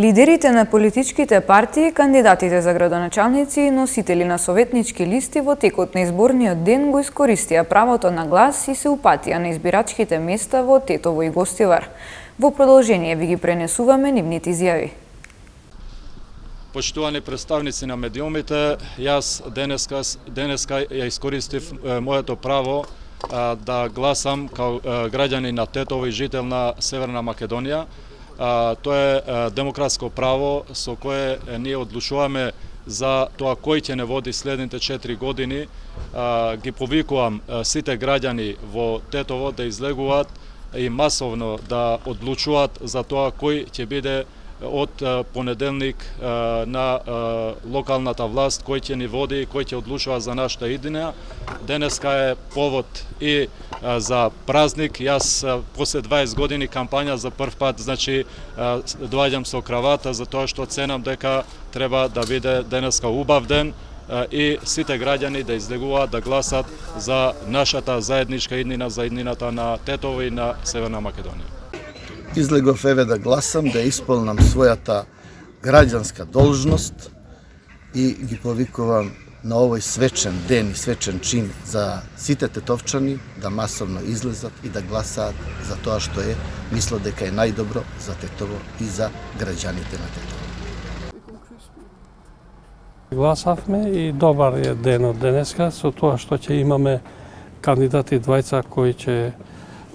Лидерите на политичките партии, кандидатите за градоначалници и носители на советнички листи во текот на изборниот ден го искористија правото на глас и се упатија на избирачките места во Тетово и Гостивар. Во продолжение ви ги пренесуваме нивните изјави. Почитувани представници на медиумите, јас денеска ја искористив моето право да гласам као граѓанин на Тетово и жител на Северна Македонија. Тоа е демократско право со кое ние одлучуваме за тоа кој ќе не води следните 4 години. Ги повикувам сите граѓани во Тетово да излегуваат и масовно да одлучуваат за тоа кој ќе биде од понеделник на локалната власт, кој ќе ни води и кој ќе одлучува за нашата иднина. Денеска е повод и за празник. Јас после 20 години кампања за прв пат, доаѓам со кравата за тоа што ценам дека треба да биде денеска убав ден и сите граѓани да излегуваат да гласат за нашата заедничка иднина, за иднината на Тетово и на Северна Македонија. Излегов да гласам, да исполнам својата граѓанска должност и ги повикувам на овој свечен ден и свечен чин за сите тетовчани да масовно излезат и да гласаат за тоа што мислат дека е најдобро за Тетово и за граѓаните на Тетово. Гласавме и добар е денот денеска со тоа што ќе имаме кандидати двајца кои ќе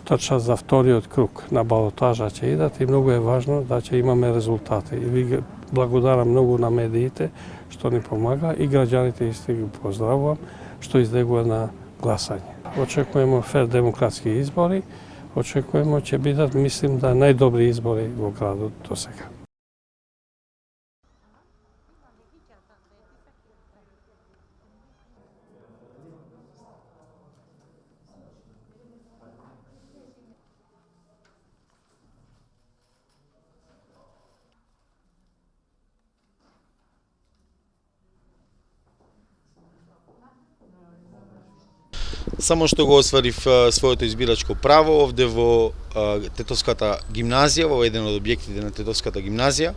трчат за вториот круг на балотажа ќе идат и многу е важно да ќе имаме резултати. И ви благодарам многу на медиите што ни помага и граѓаните исти ги поздравувам што излегува на гласање. Очекуваме фер демократски избори, очекуваме ќе бидат, мислим да најдобри избори во градот до сега. Само што го остварив своето избирачко право овде во Тетовската гимназија, во еден од објектите на Тетовската гимназија.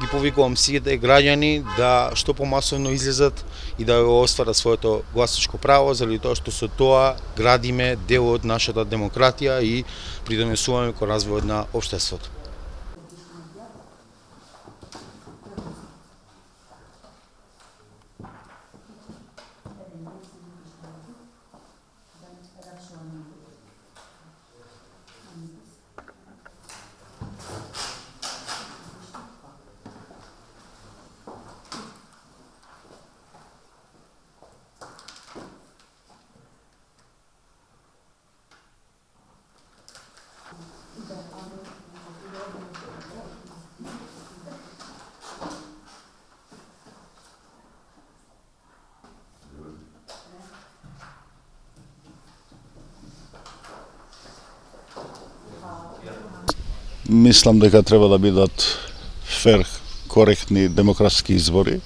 Ги повикувам сите граѓани да што помасовно излезат и да го остварат своето гласачко право, заради тоа што со тоа градиме дел од нашата демократија и придонесуваме кон развојот на општеството. Мислам дека треба да бидат фер, коректни демократски избори.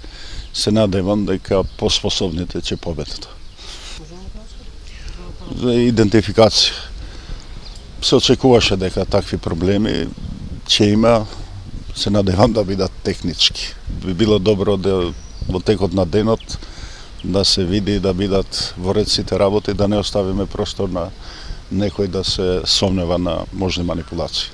Се надевам дека поспособните ќе победат. За идентификација. Се очекуваше дека такви проблеми ќе има. Се надевам да бидат технички. Би било добро да во текот на денот да се види да бидат во ред сите работи, да не оставиме простор на некој да се сомнева на можни манипулации.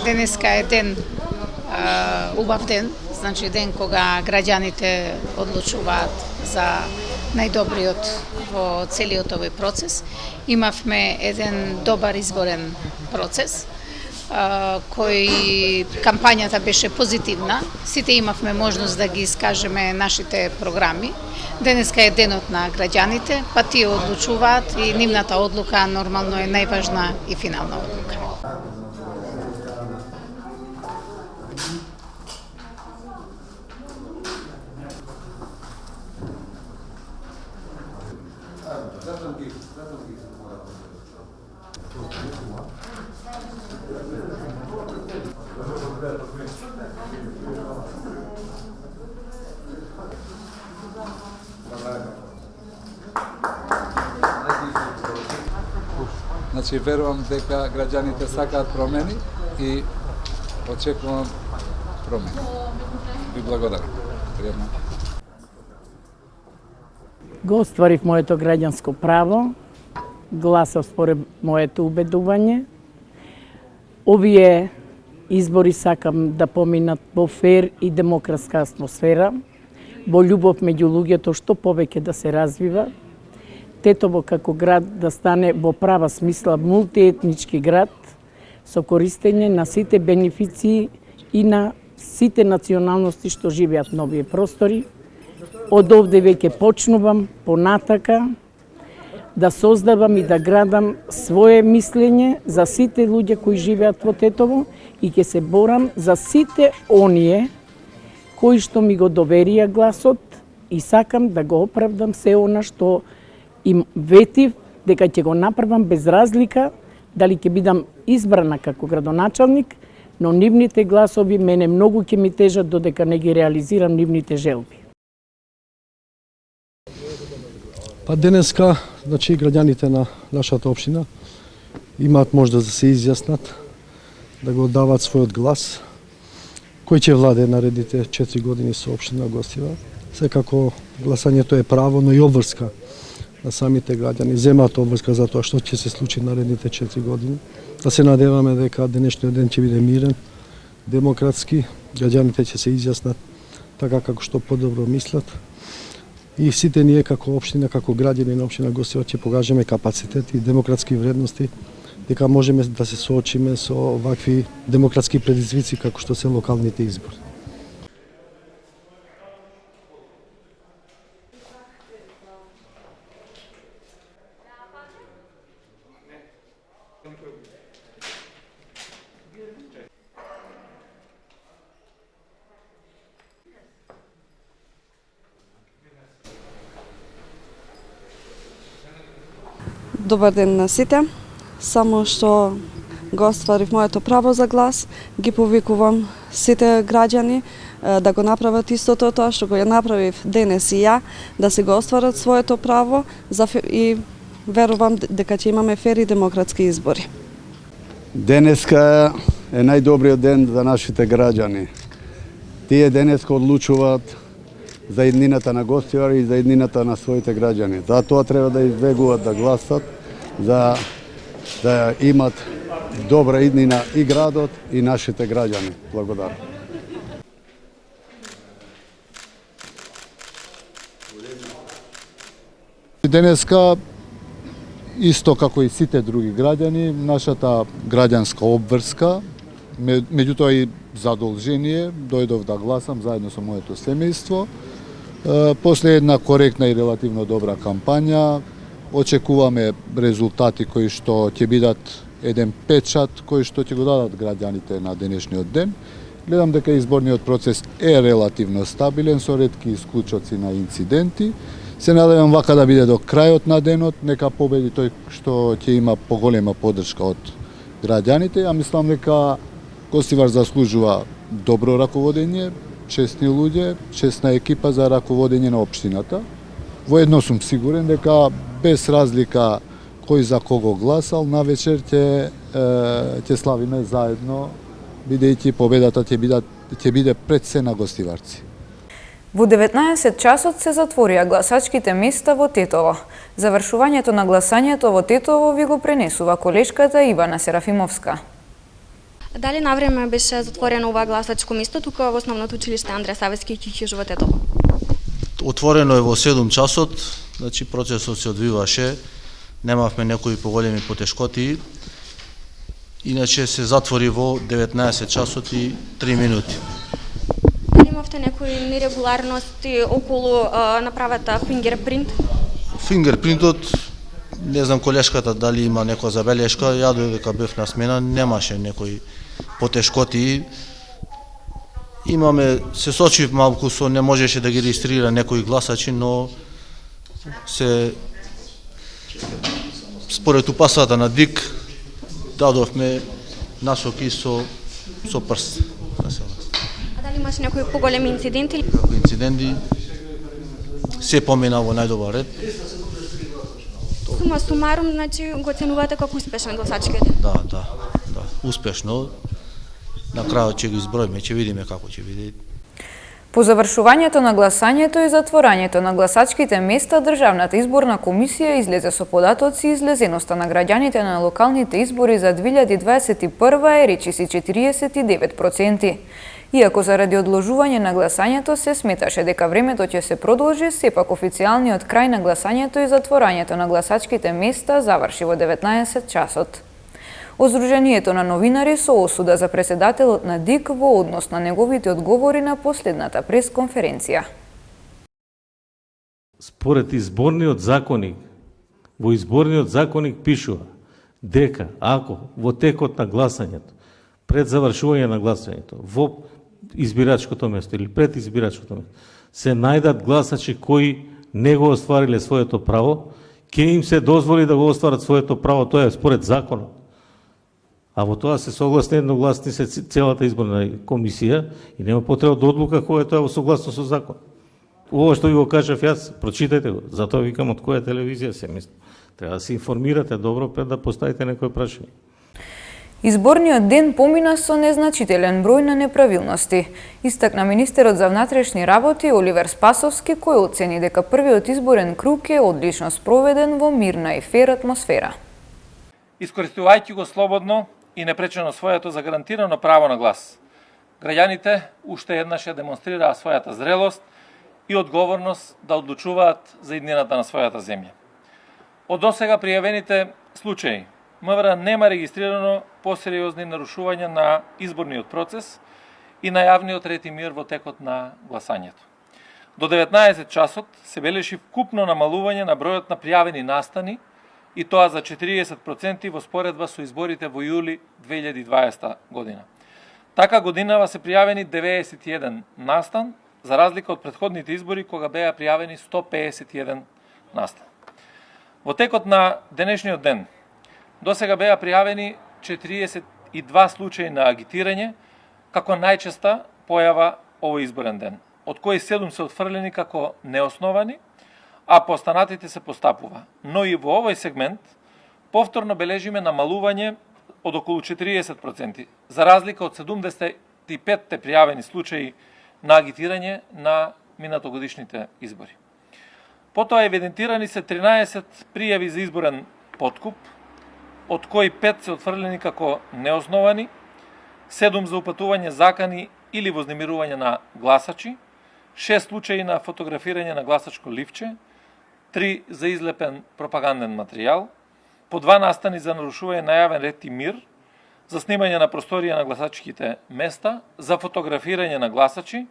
Денеска е ден, убав ден, ден кога граѓаните одлучуваат за најдобриот во целиот овој процес. Имавме еден добар изборен процес. кои кампањата беше позитивна. Сите имавме можност да ги искажеме нашите програми. Денеска е денот на граѓаните, па тие одлучуваат и нивната одлука нормално е најважна и финална одлука. Значи, верувам дека граѓаните сакаат промени и очекувам промени. Ви благодарам. Пријатно. Го остварив моето граѓанско право, гласав според моето убедување. Овие избори сакам да поминат во фер и демократска атмосфера, во љубов меѓу луѓето што повеќе да се развива, Тетово како град да стане во права смисла мултиетнички град со користење на сите бенефиции и на сите националности што живеат на овие простори. Од овде веќе почнувам понатака да создавам и да градам свое мислење за сите луѓе кои живеат во Тетово и ќе се борам за сите оние кои што ми го доверија гласот и сакам да го оправдам се она што им ветив дека ќе го направам без разлика дали ќе бидам избрана како градоначалник, но нивните гласови мене многу ќе ми тежат додека не ги реализирам нивните желби. Па денеска, значи, граѓаните на нашата општина имаат можност да се изјаснат, да го дават својот глас, кој ќе владе наредните 4 години со општина Гостива. Секако гласањето е право, но и обврска на самите граѓани. Земаат обврска за тоа што ќе се случи наредните 4 години. Да се надеваме дека денешниот ден ќе биде мирен, демократски, граѓаните ќе се изјаснат така како што подобро мислат. И сите ние како општина, како граѓани на општина Гостива ќе покажеме капацитет и демократски вредности дека можеме да се соочиме со вакви демократски предизвици како што се локалните избори. Добар ден на сите. Само што го остварив моето право за глас, ги повикувам сите граѓани да го направат истото тоа што го направив денес и ја, да се го остварат своето право и верувам дека ќе имаме фер и демократски избори. Денеска е најдобриот ден за нашите граѓани. Тие денеска одлучуваат за иднината на Гостивар и за иднината на своите граѓани. Затоа треба да избегуваат да гласат, за да имат добра иднина и градот и нашите граѓани. Благодарам. Денеска, исто како и сите други граѓани, нашата граѓанска обврска, меѓутоа и задолжение, дојдов да гласам заедно со моето семејство. После една коректна и релативно добра кампања, очекуваме резултати кои што ќе бидат еден печат кој што ќе го дадат граѓаните на денешниот ден. Гледам дека изборниот процес е релативно стабилен со ретки исклучоци на инциденти. Се надевам вака да биде до крајот на денот, нека победи тој што ќе има поголема поддршка од граѓаните. Ја мислам дека Гостивар заслужува добро раководење, честни луѓе, честна екипа за раководење на општината. Воедно сум сигурен дека без разлика кој за кого гласал, навечер ќе славиме заедно, бидејќи победата ќе биде пред се на гостиварци. Во 19 часот се затворија гласачките места во Тетово. Завршувањето на гласањето во Тетово ви го пренесува колешката Ивана Серафимовска. Дали навреме беше затворено ова гласачко место тука во основното училиште Андреј Савески Кикиш во Тетово? Отворено е во 7 часот, значи процесот се одвиваше, немавме некои поголеми потешкоти. иначе се затвори во 19 часот и 3 минути. Дали имавте некои нерегуларности околу направата фингерпринт? Фингерпринтот, не знам колешката дали има некоја забелешка, ја додека бев на смена немаше некои потешкоти. Се сочив малку со не можеше да ги регистрира некои гласачи, но според упасата на ДИК дадовме насоки со прст. А дали имаше некои поголеми инциденти? Како инциденти се помина во најдобар ред. Сума сумарум, значи го оценувате како успешен гласачки ден? Да, успешно. На крајот ќе ги изброиме, ќе видиме како ќе биде. По завршувањето на гласањето и затворањето на гласачките места, Државната изборна комисија излезе со податоци и излезеноста на граѓаните на локалните избори за 2021 е речиси 49%. Иако заради одложување на гласањето се сметаше дека времето ќе се продолжи, сепак официјалниот крај на гласањето и затворањето на гласачките места заврши во 19 часот. Оздруженијето на новинари со осуда за председателот на ДИК во однос на неговите одговори на последната пресконференција. Според изборниот законник, во изборниот законник пишува дека ако во текот на гласањето, пред завршување на гласањето, во избирачкото место или пред избирачкото место, се најдат гласачи кои не го оствариле своето право, ќе им се дозволи да го остварат своето право, тоа е според законот. А во тоа се согласни едногласни се целата изборна комисија и нема потреба да одлука кој е тоа во согласно со закон. Ова што ви го кажав јас, прочитајте го, затоа викам од која телевизија се мисли. Треба да се информирате добро пред да поставите некој прашање. Изборниот ден помина со незначителен број на неправилности, истакна министерот за внатрешни работи Оливер Спасовски, кој оцени дека првиот изборен круг е одлично спроведен во мирна и фер атмосфера. Искористувајќи го слободно и непречено своето загарантирано право на глас, граѓаните уште еднаш ја демонстрираа својата зрелост и одговорност да одлучуваат за иднината на својата земја. Од досега пријавените случаи, МВР нема регистрирано посериозни нарушувања на изборниот процес и на јавниот ред и мир во текот на гласањето. До 19 часот се бележи вкупно намалување на бројот на пријавени настани, и тоа за 40% во споредба со изборите во јули 2020 година. Така годинава се пријавени 91 настан, за разлика од претходните избори кога беа пријавени 151 настан. Во текот на денешниот ден, досега беа пријавени 42 случаи на агитирање, како најчеста појава овој изборен ден, од кои 7 се отфрлени како неосновани, а по останатите се постапува. Но и во овој сегмент повторно бележиме намалување од околу 40%, за разлика од 75 пријавени случаи на агитирање на минатогодишните избори. Потоа евидентирани се 13 пријави за изборен подкуп, од кои 5 се отфрлени како неосновани, 7 за упатување закани или вознемирување на гласачи, 6 случаи на фотографирање на гласачко ливче, 3 за излепен пропаганден материјал, по 2 настани за нарушување на јавен ред и мир, за снимање на просторија на гласачките места, за фотографирање на гласачи,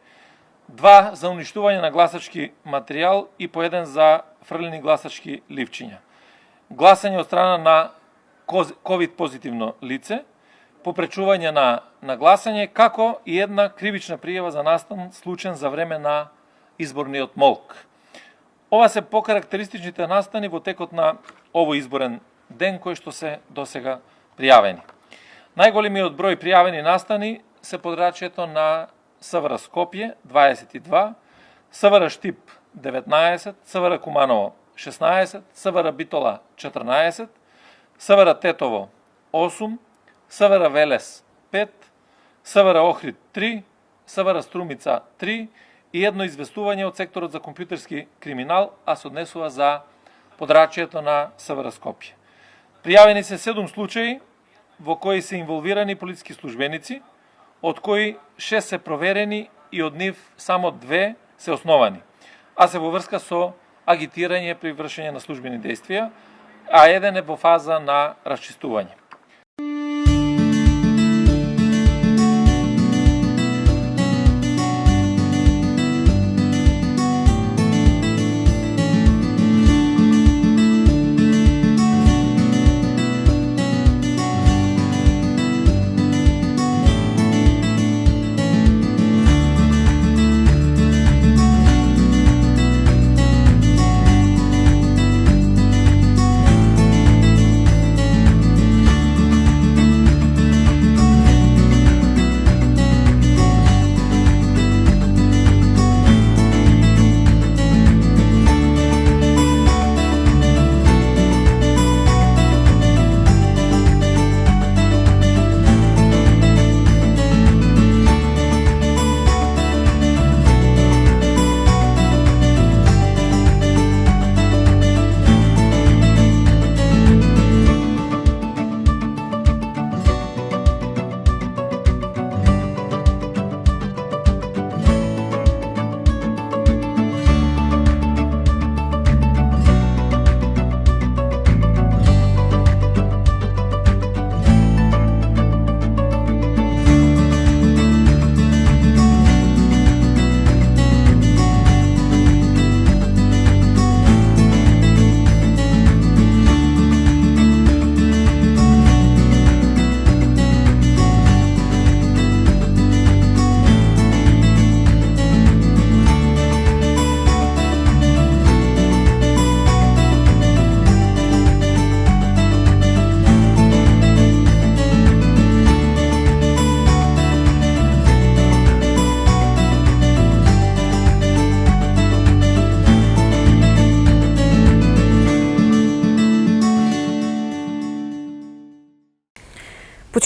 2 за уништување на гласачки материјал и по 1 за фрлени гласачки ливчиња. Гласање од страна на ковид позитивно лице, попречување на гласање, како и една кривична пријава за настан случен за време на изборниот молк. Ова се покарактеристичните настани во текот на овој изборен ден кој што се досега пријавени. Најголемиот број пријавени настани се подрачјето на СВР Скопје 22, СВР Штип 19, СВР Куманово 16, СВР Битола 14, СВР Тетово 8, СВР Велес 5, СВР Охрид 3, СВР Струмица 3 и едно известување од секторот за компјутерски криминал, а се однесува за подрачјето на СВР Скопје. Пријавени се 7 случаи во кои се инволвирани полициски службеници, од кои 6 се проверени и од нив само 2 се основани, а се во врска со агитирање при вршење на службени действија, а еден е во фаза на расчистување.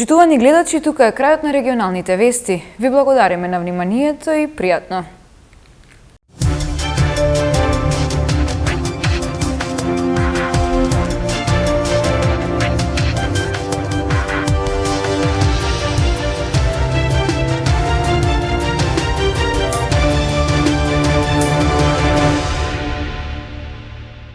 Почитувани гледачи, тука е крајот на регионалните вести. Ви благодариме на вниманието и пријатно.